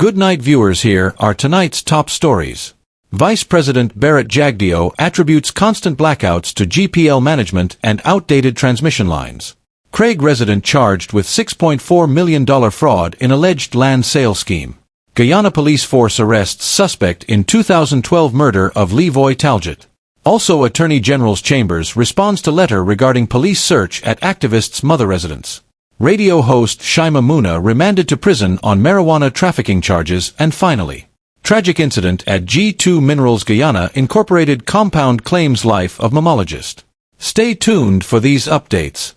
Good night viewers, here are tonight's top stories. Vice President Bharrat Jagdeo attributes constant blackouts to GPL management and outdated transmission lines. Craig resident charged with $6.4 million fraud in alleged land sale scheme. Guyana police force arrests suspect in 2012 murder of Levoy Taljit. Also, Attorney General's Chambers responds to letter regarding police search at activist's mother residence. Radio host Shaima remanded to prison on marijuana trafficking charges. And finally, tragic incident at G2 Minerals Guyana Incorporated compound claims life of Mammologist. Stay tuned for these updates.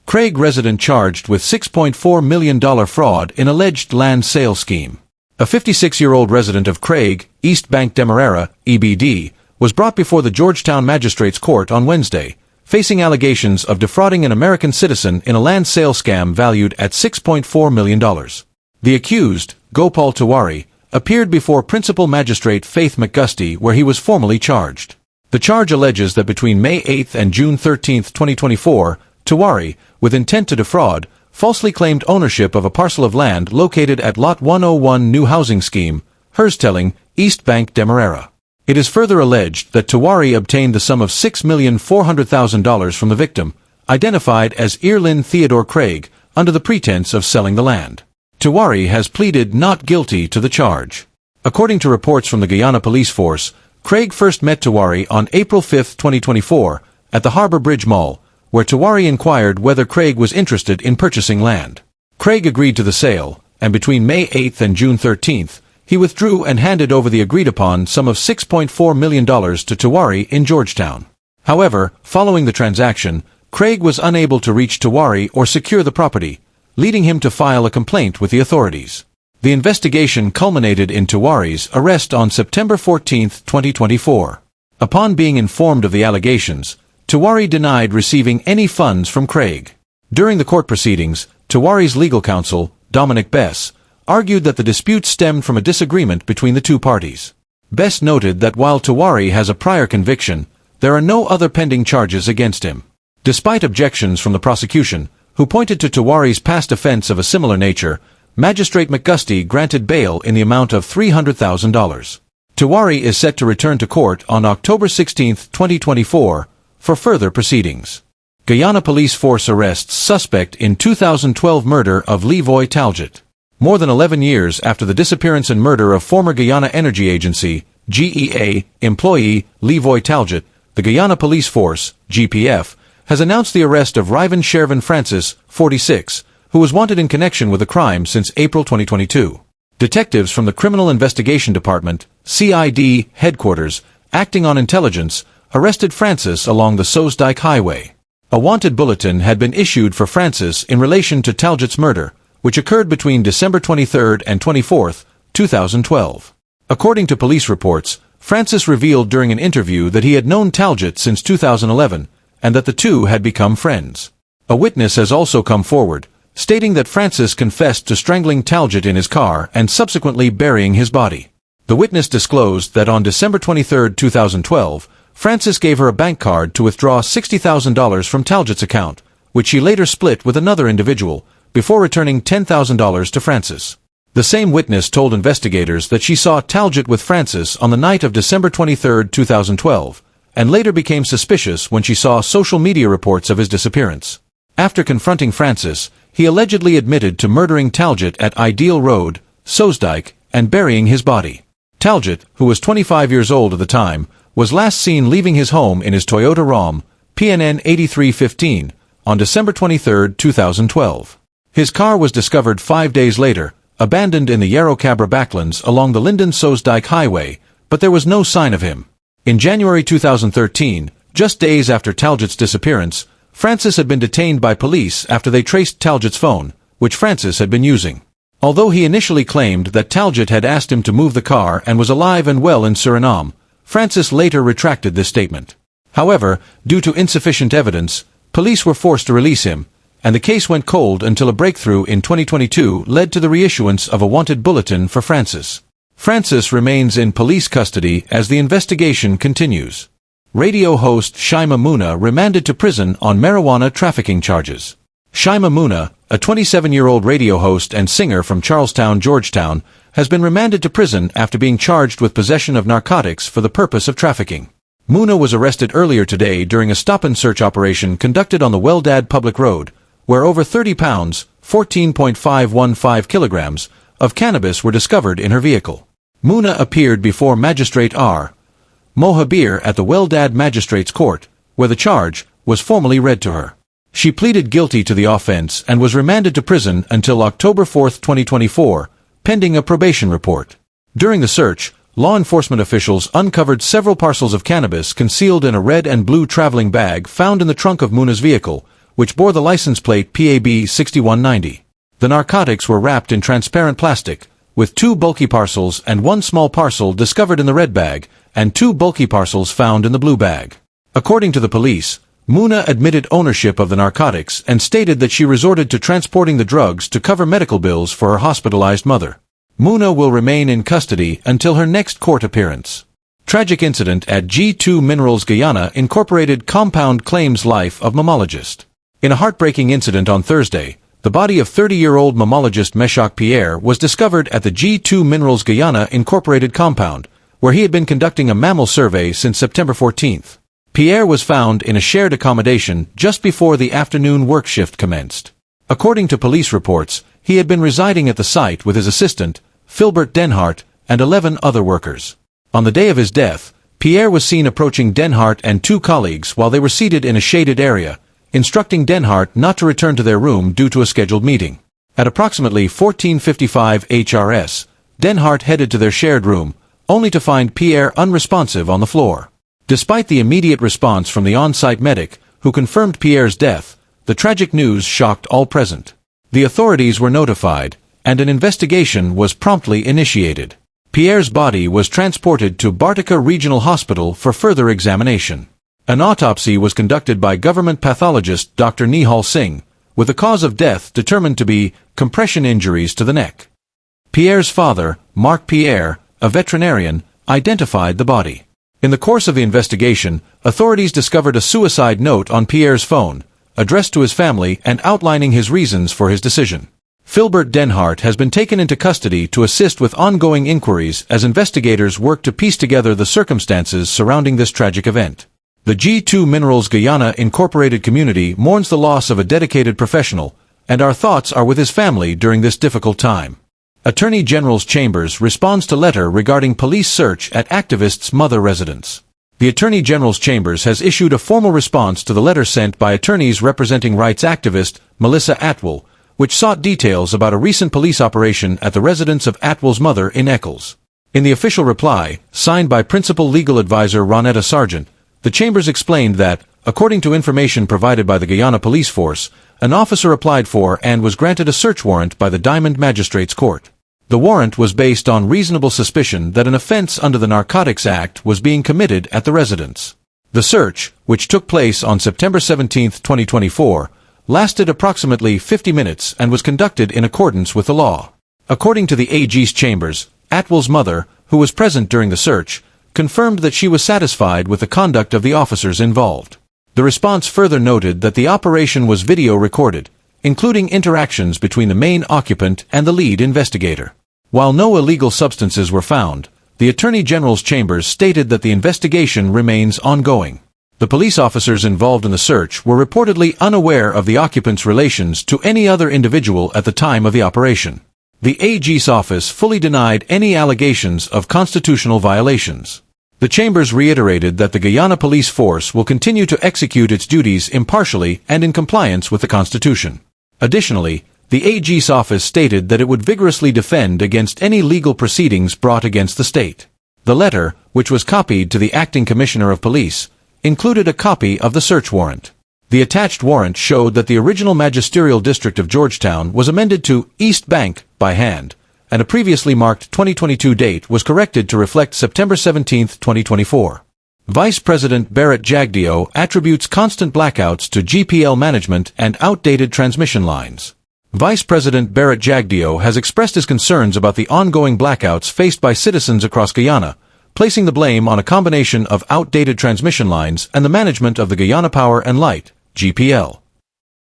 Craig resident charged with $6.4 million fraud in alleged land sale scheme. A 56-year-old resident of Craig, East Bank Demerara, EBD, was brought before the Georgetown Magistrates Court on Wednesday, facing allegations of defrauding an American citizen in a land sale scam valued at $6.4 million. The accused, Gopal Tiwari, appeared before Principal Magistrate Faith McGusty, where he was formally charged. The charge alleges that between May 8 and June 13, 2024, Tiwari, with intent to defraud, falsely claimed ownership of a parcel of land located at Lot 101 New Housing Scheme, Herstelling, East Bank Demerara. It is further alleged that Tiwari obtained the sum of $6,400,000 from the victim, identified as Earlyn Theodore Craig, under the pretense of selling the land. Tiwari has pleaded not guilty to the charge. According to reports from the Guyana police force, Craig first met Tiwari on April 5, 2024, at the Harbor Bridge Mall, where Tiwari inquired whether Craig was interested in purchasing land. Craig agreed to the sale, and between May 8 and June 13, he withdrew and handed over the agreed-upon sum of $6.4 million to Tiwari in Georgetown. However, following the transaction, Craig was unable to reach Tiwari or secure the property, leading him to file a complaint with the authorities. The investigation culminated in Tiwari's arrest on September 14, 2024. Upon being informed of the allegations, Tiwari denied receiving any funds from Craig. During the court proceedings, Tiwari's legal counsel, Dominic Bess, argued that the dispute stemmed from a disagreement between the two parties. Bess noted that while Tiwari has a prior conviction, there are no other pending charges against him. Despite objections from the prosecution, who pointed to Tiwari's past offense of a similar nature, Magistrate McGusty granted bail in the amount of $300,000. Tiwari is set to return to court on October 16, 2024, for further proceedings. Guyana police force arrests suspect in 2012 murder of Levoy Taljit. More than 11 years after the disappearance and murder of former Guyana Energy Agency, GEA, employee Levoy Taljit, the Guyana Police Force, GPF, has announced the arrest of Ryvan Shervin Francis, 46, who was wanted in connection with the crime since April 2022. Detectives from the Criminal Investigation Department, CID, headquarters, acting on intelligence, arrested Francis along the Soesdijk Highway. A wanted bulletin had been issued for Francis in relation to Taljit's murder, which occurred between December 23 and 24, 2012. According to police reports, Francis revealed during an interview that he had known Taljit since 2011, and that the two had become friends. A witness has also come forward, stating that Francis confessed to strangling Taljit in his car and subsequently burying his body. The witness disclosed that on December 23, 2012, Francis gave her a bank card to withdraw $60,000 from Taljit's account, which she later split with another individual, before returning $10,000 to Francis. The same witness told investigators that she saw Taljit with Francis on the night of December 23, 2012, and later became suspicious when she saw social media reports of his disappearance. After confronting Francis, he allegedly admitted to murdering Taljit at Ideal Road, Soesdijk, and burying his body. Taljit, who was 25 years old at the time, was last seen leaving his home in his Toyota Ram, PNN 8315, on December 23, 2012. His car was discovered 5 days later, abandoned in the Yarrow Cabra backlands along the Linden-Soesdijk Highway, but there was no sign of him. In January 2013, just days after Taljit's disappearance, Francis had been detained by police after they traced Taljit's phone, which Francis had been using. Although he initially claimed that Taljit had asked him to move the car and was alive and well in Suriname, Francis later retracted this statement. However, due to insufficient evidence, police were forced to release him, and the case went cold until a breakthrough in 2022 led to the reissuance of a wanted bulletin for Francis. Francis remains in police custody as the investigation continues. Radio host Shaima remanded to prison on marijuana trafficking charges. Shaima, a 27-year-old radio host and singer from Charlestown, Georgetown, has been remanded to prison after being charged with possession of narcotics for the purpose of trafficking. Muna was arrested earlier today during a stop-and-search operation conducted on the Weldad Public Road, where over 30 pounds, 14.515 kilograms, of cannabis were discovered in her vehicle. Muna appeared before Magistrate R. Mohabir at the Weldad Magistrates Court, where the charge was formally read to her. She pleaded guilty to the offense and was remanded to prison until October 4, 2024, pending a probation report. During the search, law enforcement officials uncovered several parcels of cannabis concealed in a red and blue traveling bag found in the trunk of Muna's vehicle, which bore the license plate PAB 6190. The narcotics were wrapped in transparent plastic, with 2 bulky parcels and 1 small parcel discovered in the red bag, and 2 bulky parcels found in the blue bag. According to the police, Muna admitted ownership of the narcotics and stated that she resorted to transporting the drugs to cover medical bills for her hospitalized mother. Muna will remain in custody until her next court appearance. Tragic incident at G2 Minerals Guyana Incorporated compound claims life of Mammologist. In a heartbreaking incident on Thursday, the body of 30-year-old mammologist Meshach Pierre was discovered at the G2 Minerals Guyana Incorporated compound, where he had been conducting a mammal survey since September 14. Pierre was found in a shared accommodation just before the afternoon work shift commenced. According to police reports, he had been residing at the site with his assistant, Filbert Denhart, and 11 other workers. On the day of his death, Pierre was seen approaching Denhart and 2 colleagues while they were seated in a shaded area, instructing Denhart not to return to their room due to a scheduled meeting. At approximately 14:55 HRS, Denhart headed to their shared room, only to find Pierre unresponsive on the floor. Despite the immediate response from the on-site medic, who confirmed Pierre's death, the tragic news shocked all present. The authorities were notified, and an investigation was promptly initiated. Pierre's body was transported to Bharrat Regional Hospital for further examination. An autopsy was conducted by government pathologist Dr. Nihal Singh, with the cause of death determined to be compression injuries to the neck. Pierre's father, Marc Pierre, a veterinarian, identified the body. In the course of the investigation, authorities discovered a suicide note on Pierre's phone, addressed to his family and outlining his reasons for his decision. Filbert Denhart has been taken into custody to assist with ongoing inquiries as investigators work to piece together the circumstances surrounding this tragic event. The G2 Minerals Guyana Incorporated community mourns the loss of a dedicated professional, and our thoughts are with his family during this difficult time. Attorney General's Chambers responds to letter regarding police search at activist's mother residence. The Attorney General's Chambers has issued a formal response to the letter sent by attorneys representing rights activist Melissa Atwell, which sought details about a recent police operation at the residence of Atwell's mother in Eccles. In the official reply, signed by Principal Legal Advisor Ronetta Sargent, the Chambers explained that, according to information provided by the Guyana Police Force, an officer applied for and was granted a search warrant by the Diamond Magistrates Court. The warrant was based on reasonable suspicion that an offense under the Narcotics Act was being committed at the residence. The search, which took place on September 17, 2024, lasted approximately 50 minutes and was conducted in accordance with the law. According to the AG's Chambers, Atwell's mother, who was present during the search, confirmed that she was satisfied with the conduct of the officers involved. The response further noted that the operation was video recorded, including interactions between the main occupant and the lead investigator. While no illegal substances were found, the Attorney General's Chambers stated that the investigation remains ongoing. The police officers involved in the search were reportedly unaware of the occupant's relations to any other individual at the time of the operation. The AG's office fully denied any allegations of constitutional violations. The Chambers reiterated that the Guyana Police Force will continue to execute its duties impartially and in compliance with the Constitution. Additionally, the AG's office stated that it would vigorously defend against any legal proceedings brought against the state. The letter, which was copied to the Acting Commissioner of Police, included a copy of the search warrant. The attached warrant showed that the original magisterial district of Georgetown was amended to East Bank by hand, and a previously marked 2022 date was corrected to reflect September 17, 2024. Vice President Bharrat Jagdeo attributes constant blackouts to GPL management and outdated transmission lines. Vice President Bharrat Jagdeo has expressed his concerns about the ongoing blackouts faced by citizens across Guyana, placing the blame on a combination of outdated transmission lines and the management of the Guyana Power and Light, GPL.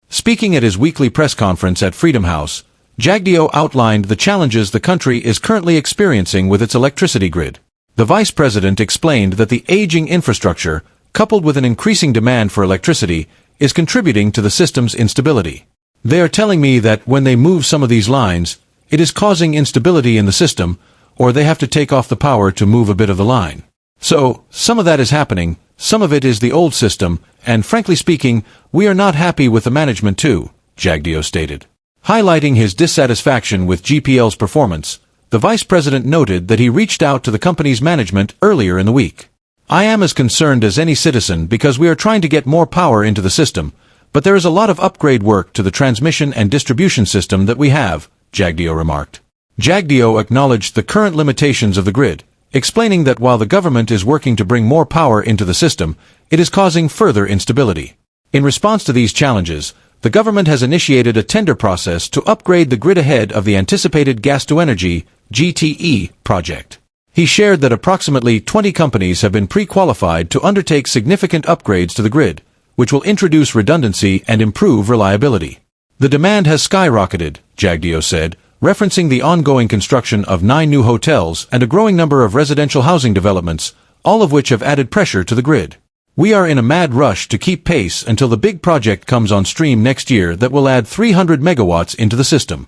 Speaking at his weekly press conference at Freedom House, Jagdeo outlined the challenges the country is currently experiencing with its electricity grid. The vice president explained that the aging infrastructure, coupled with an increasing demand for electricity, is contributing to the system's instability. They are telling me that when they move some of these lines, it is causing instability in the system, or they have to take off the power to move a bit of the line. So, some of that is happening, some of it is the old system, and frankly speaking, we are not happy with the management too, Jagdeo stated. Highlighting his dissatisfaction with GPL's performance, the vice president noted that he reached out to the company's management earlier in the week. I am as concerned as any citizen because we are trying to get more power into the system, but there is a lot of upgrade work to the transmission and distribution system that we have, Jagdeo remarked. Jagdeo acknowledged the current limitations of the grid, explaining that while the government is working to bring more power into the system, it is causing further instability. In response to these challenges, the government has initiated a tender process to upgrade the grid ahead of the anticipated gas-to-energy (GTE) project. He shared that approximately 20 companies have been pre-qualified to undertake significant upgrades to the grid, which will introduce redundancy and improve reliability. The demand has skyrocketed, Jagdeo said, referencing the ongoing construction of 9 new hotels and a growing number of residential housing developments, all of which have added pressure to the grid. We are in a mad rush to keep pace until the big project comes on stream next year that will add 300 megawatts into the system.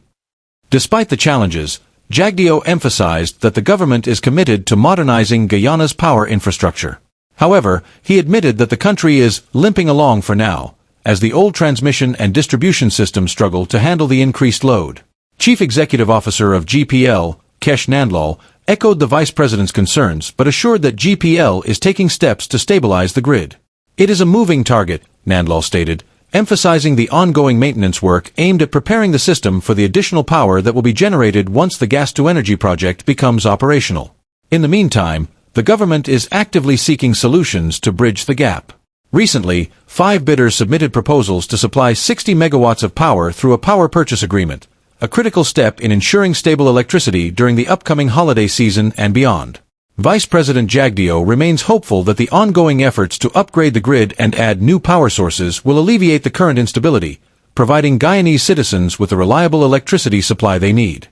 Despite the challenges, Jagdeo emphasized that the government is committed to modernizing Guyana's power infrastructure. However, he admitted that the country is limping along for now, as the old transmission and distribution systems struggle to handle the increased load. Chief Executive Officer of GPL, Kesh Nandlall, echoed the vice president's concerns but assured that GPL is taking steps to stabilize the grid. It is a moving target, Nandlall stated, emphasizing the ongoing maintenance work aimed at preparing the system for the additional power that will be generated once the gas-to-energy project becomes operational. In the meantime, the government is actively seeking solutions to bridge the gap. Recently, 5 bidders submitted proposals to supply 60 megawatts of power through a power purchase agreement, a critical step in ensuring stable electricity during the upcoming holiday season and beyond. Vice President Jagdeo remains hopeful that the ongoing efforts to upgrade the grid and add new power sources will alleviate the current instability, providing Guyanese citizens with the reliable electricity supply they need.